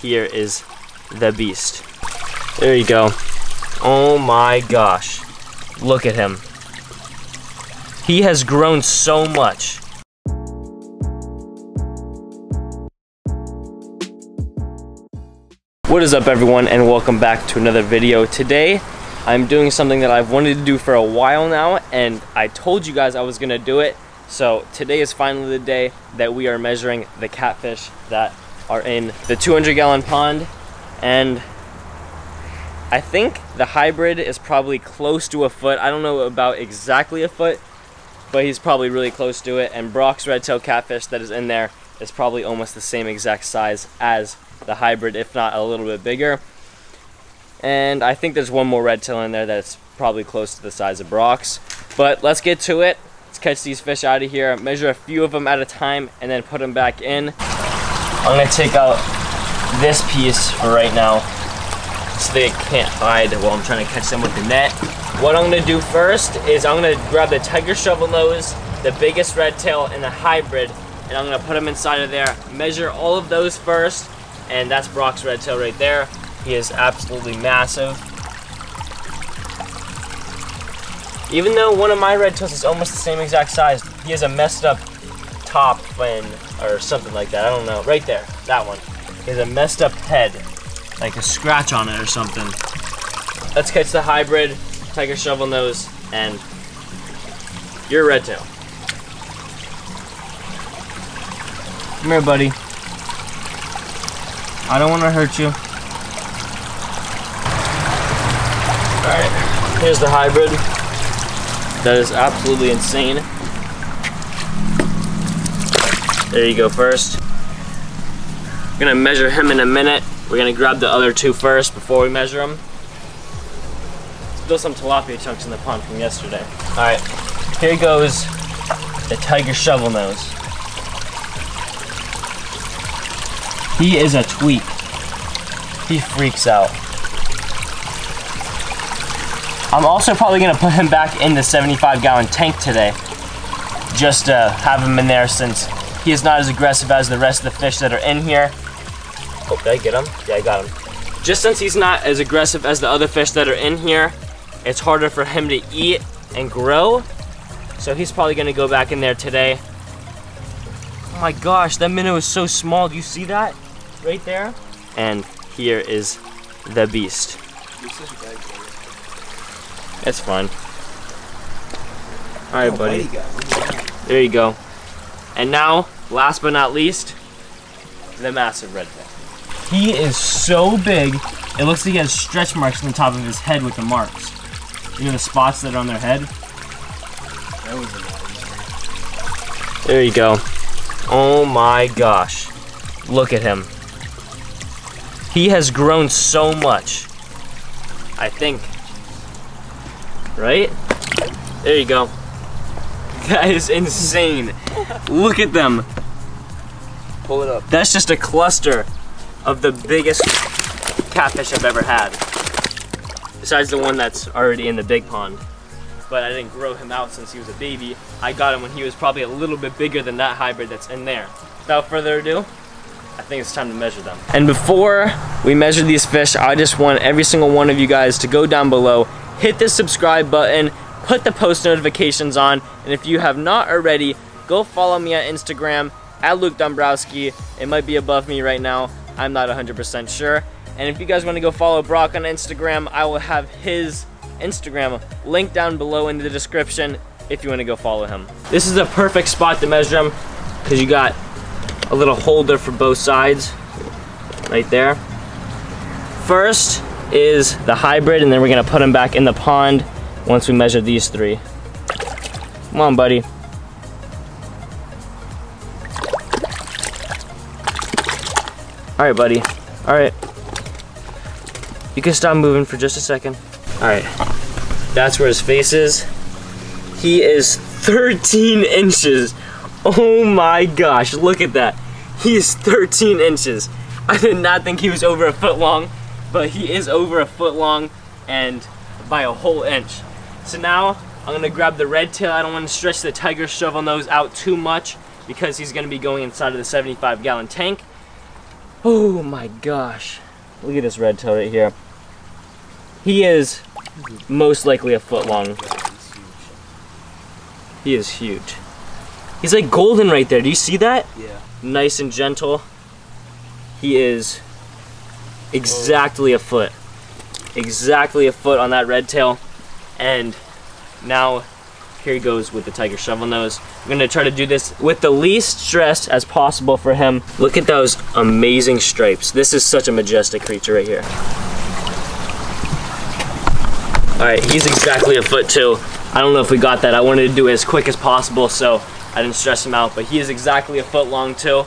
here is the beast. There you go. Oh my gosh. Look at him. He has grown so much. What is up, everyone, and welcome back to another video. Today I'm doing something that I've wanted to do for a while now, and I told you guys I was gonna do it. So today is finally the day that we are measuring the catfish that are in the 200-gallon pond. And I think the hybrid is probably close to a foot. I don't know about exactly a foot, but he's probably really close to it. And Brock's red-tail catfish that is in there is probably almost the same exact size as the hybrid, if not a little bit bigger. And I think there's one more red-tail in there that's probably close to the size of Brock's. But let's get to it. Let's catch these fish out of here, measure a few of them at a time, and then put them back in. I'm gonna take out this piece for right now, so they can't hide while I'm trying to catch them with the net. What I'm gonna do first is I'm gonna grab the tiger shovelnose, the biggest red tail, and the hybrid, and I'm gonna put them inside of there, measure all of those first, and that's Brock's red tail right there. He is absolutely massive. Even though one of my red tails is almost the same exact size, he has a messed up top fin or something like that. I don't know. Right there, that one. He has a messed up head, like a scratch on it or something. Let's catch the hybrid, tiger shovelnose, and your red tail. Come here, buddy. I don't want to hurt you. Alright, here's the hybrid. That is absolutely insane. There you go first. I'm gonna measure him in a minute. We're gonna grab the other two first before we measure them. Still some tilapia chunks in the pond from yesterday. Alright, here goes the tiger shovelnose. He is a tweak. He freaks out. I'm also probably gonna put him back in the 75-gallon tank today, just to have him in there since he is not as aggressive as the rest of the fish that are in here. Oh, did I get him? Yeah, I got him. Just since he's not as aggressive as the other fish that are in here, it's harder for him to eat and grow. So he's probably gonna go back in there today. Oh my gosh, that minnow is so small. Do you see that? Right there? And here is the beast. It's fine. All right, buddy. There you go. And now, last but not least, the massive red tail. He is so big, it looks like he has stretch marks on the top of his head with the marks. You know the spots that are on their head? There you go. Oh my gosh. Look at him. He has grown so much. I think. Right? There you go. That is insane. Look at them. Pull it up. That's just a cluster of the biggest catfish I've ever had. Besides the one that's already in the big pond. But I didn't grow him out since he was a baby. I got him when he was probably a little bit bigger than that hybrid that's in there. Without further ado, I think it's time to measure them. And before we measure these fish, I just want every single one of you guys to go down below, hit the subscribe button, put the post notifications on, and if you have not already, go follow me on Instagram at Luke Dombrowski. It might be above me right now. I'm not 100% sure. And if you guys want to go follow Brock on Instagram, I will have his Instagram linked down below in the description if you want to go follow him. This is a perfect spot to measure him because you got a little holder for both sides right there. First is the hybrid, and then we're gonna put him back in the pond once we measure these three. Come on, buddy. All right, buddy. All right. You can stop moving for just a second. All right. That's where his face is. He is 13 inches. Oh my gosh, look at that. He is 13 inches. I did not think he was over a foot long, but he is over a foot long and by a whole inch. So now I'm gonna grab the red tail. I don't want to stretch the tiger shovelnose out too much because he's gonna be going inside of the 75-gallon tank. Oh my gosh. Look at this red tail right here. He is most likely a foot long. He is huge. He's like golden right there. Do you see that? Yeah. Nice and gentle. He is exactly a foot. Exactly a foot on that red tail. And now here he goes with the tiger shovelnose. I'm gonna try to do this with the least stress as possible for him. Look at those amazing stripes. This is such a majestic creature right here. All right, he's exactly a foot too. I don't know if we got that. I wanted to do it as quick as possible, so I didn't stress him out, but he is exactly a foot long too.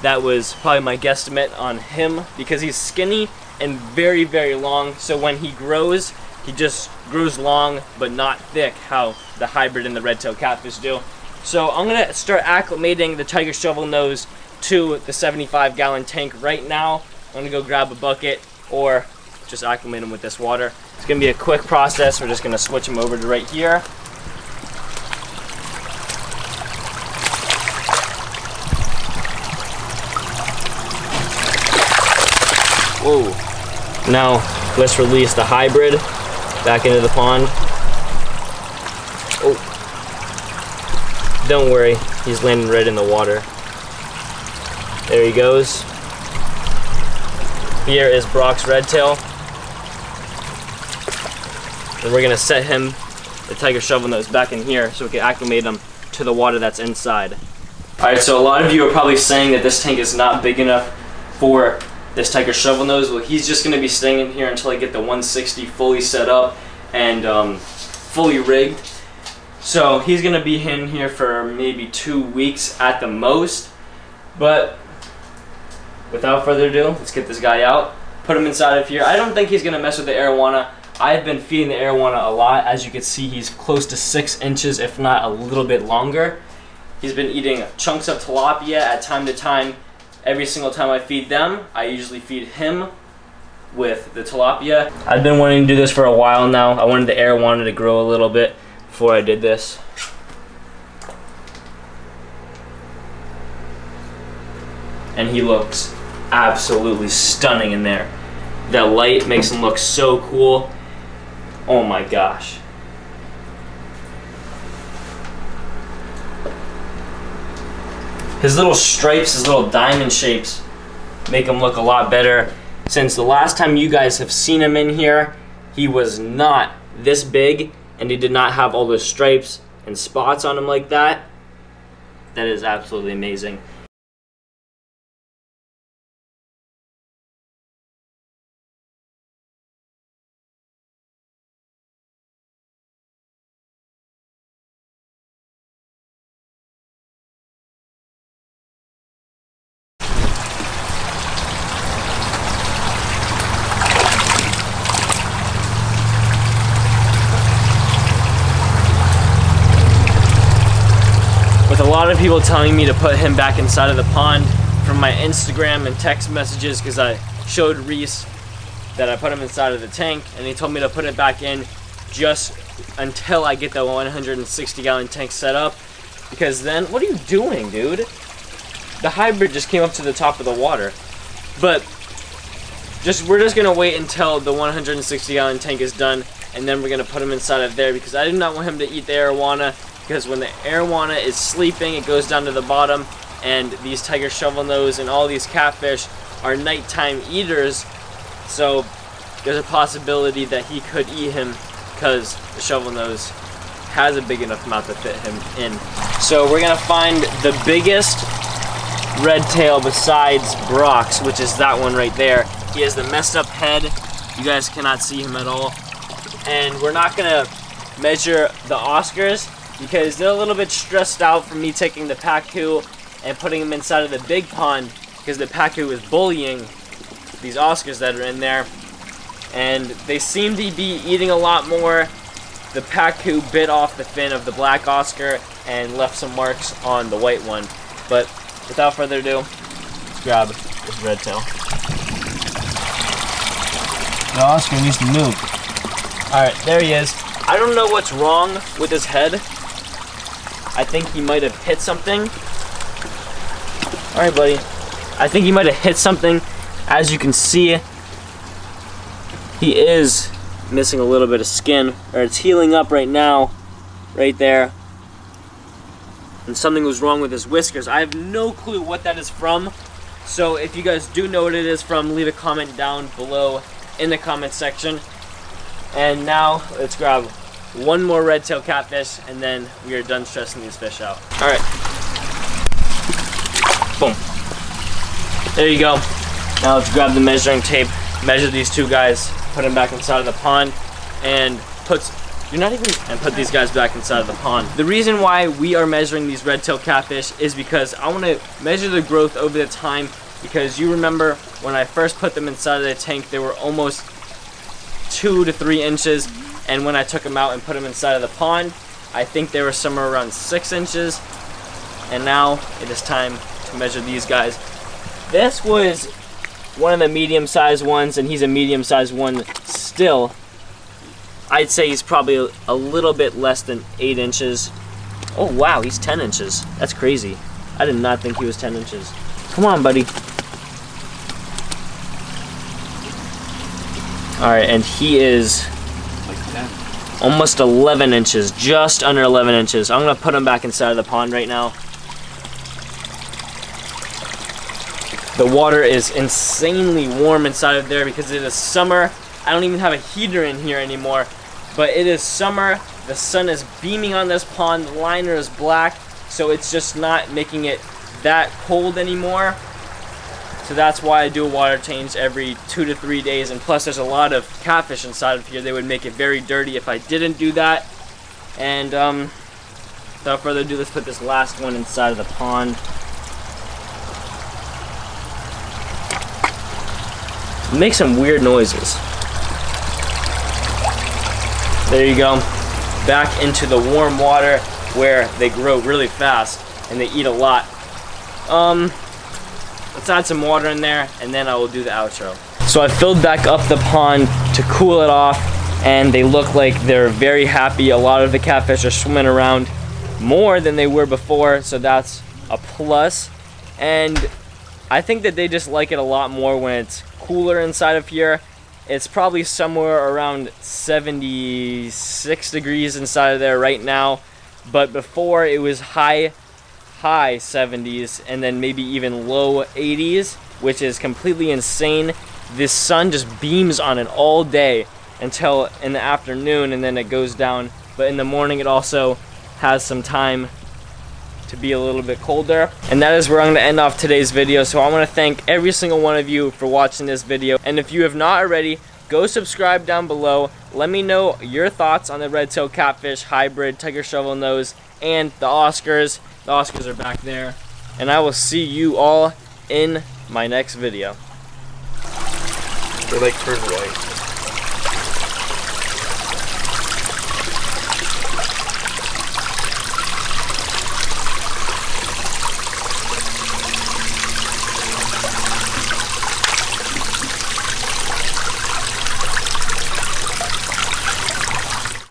That was probably my guesstimate on him because he's skinny and very, very long. So when he grows, he just grows long but not thick, how the hybrid and the red-tailed catfish do. So I'm gonna start acclimating the tiger shovelnose to the 75-gallon tank right now. I'm gonna go grab a bucket or just acclimate him with this water. It's gonna be a quick process. We're just gonna switch him over to right here. Whoa. Now let's release the hybrid back into the pond. Oh. Don't worry, he's landing right in the water. There he goes. Here is Brock's red tail. And we're gonna set him, the tiger shovelnose, back in here so we can acclimate him to the water that's inside. All right, so a lot of you are probably saying that this tank is not big enough for this tiger shovelnose. Well, he's just gonna be staying in here until I get the 160 fully set up and fully rigged. So he's gonna be in here for maybe 2 weeks at the most. But without further ado, let's get this guy out, put him inside of here. I don't think he's gonna mess with the arowana. I've been feeding the arowana a lot. As you can see, he's close to 6 inches, if not a little bit longer. He's been eating chunks of tilapia at time to time. Every single time I feed them, I usually feed him with the tilapia. I've been wanting to do this for a while now. I wanted the arowana to grow a little bit before I did this. And he looks absolutely stunning in there. That light makes him look so cool. Oh my gosh. His little stripes, his little diamond shapes make him look a lot better. Since the last time you guys have seen him in here, he was not this big and he did not have all those stripes and spots on him like that. That is absolutely amazing. With a lot of people telling me to put him back inside of the pond from my Instagram and text messages, because I showed Reese that I put him inside of the tank and he told me to put it back in just until I get the 160-gallon tank set up, because then, what are you doing, dude? The hybrid just came up to the top of the water. But we're just gonna wait until the 160-gallon tank is done, and then we're gonna put him inside of there, because I do not want him to eat the arowana. Because when the arowana is sleeping, it goes down to the bottom, and these tiger shovelnose and all these catfish are nighttime eaters, so there's a possibility that he could eat him because the shovelnose has a big enough mouth to fit him in. So we're gonna find the biggest red tail besides Brock's, which is that one right there. He has the messed up head. You guys cannot see him at all. And we're not gonna measure the Oscars, because they're a little bit stressed out from me taking the pacu and putting them inside of the big pond, because the pacu is bullying these Oscars that are in there, and they seem to be eating a lot more. The pacu bit off the fin of the black Oscar and left some marks on the white one. But without further ado, let's grab this red tail. The Oscar needs to move. Alright, there he is. I don't know what's wrong with his head. I think he might have hit something. Alright, buddy. I think he might have hit something. As you can see, he is missing a little bit of skin, or it's healing up right now, right there. And something was wrong with his whiskers. I have no clue what that is from. So if you guys do know what it is from, leave a comment down below in the comment section. And now let's grab one more red-tailed catfish, and then we are done stressing these fish out. All right. Boom. There you go. Now let's grab the measuring tape, measure these two guys, put them back inside of the pond, and put these guys back inside of the pond. The reason why we are measuring these red-tailed catfish is because I want to measure the growth over the time, because you remember when I first put them inside of the tank, they were almost 2 to 3 inches, and when I took them out and put them inside of the pond, I think they were somewhere around 6 inches, and now it is time to measure these guys. This was one of the medium-sized ones, and he's a medium-sized one still. I'd say he's probably a little bit less than 8 inches. Oh wow, he's 10 inches. That's crazy. I did not think he was 10 inches. Come on, buddy. Alright, and he is like 10. Almost 11 inches, just under 11 inches. I'm gonna put him back inside of the pond right now. The water is insanely warm inside of there because it is summer. I don't even have a heater in here anymore, but it is summer. The sun is beaming on this pond. The liner is black, so it's just not making it that cold anymore. So that's why I do a water change every 2 to 3 days, and plus there's a lot of catfish inside of here. They would make it very dirty if I didn't do that. And without further ado, let's put this last one inside of the pond. Make some weird noises. There you go. Back into the warm water where they grow really fast and they eat a lot. Let's add some water in there, and then I will do the outro. So I filled back up the pond to cool it off, and they look like they're very happy. A lot of the catfish are swimming around more than they were before, so that's a plus. And I think that they just like it a lot more when it's cooler inside of here. It's probably somewhere around 76 degrees inside of there right now, but before it was high 70s and then maybe even low 80s, which is completely insane. This sun just beams on it all day until in the afternoon, and then it goes down, but in the morning it also has some time to be a little bit colder. And that is where I'm going to end off today's video. So I want to thank every single one of you for watching this video, and if you have not already, go subscribe down below. Let me know your thoughts on the red-tailed catfish hybrid tiger shovelnose and the Oscars. The Oscars are back there, and I will see you all in my next video. They like turn white.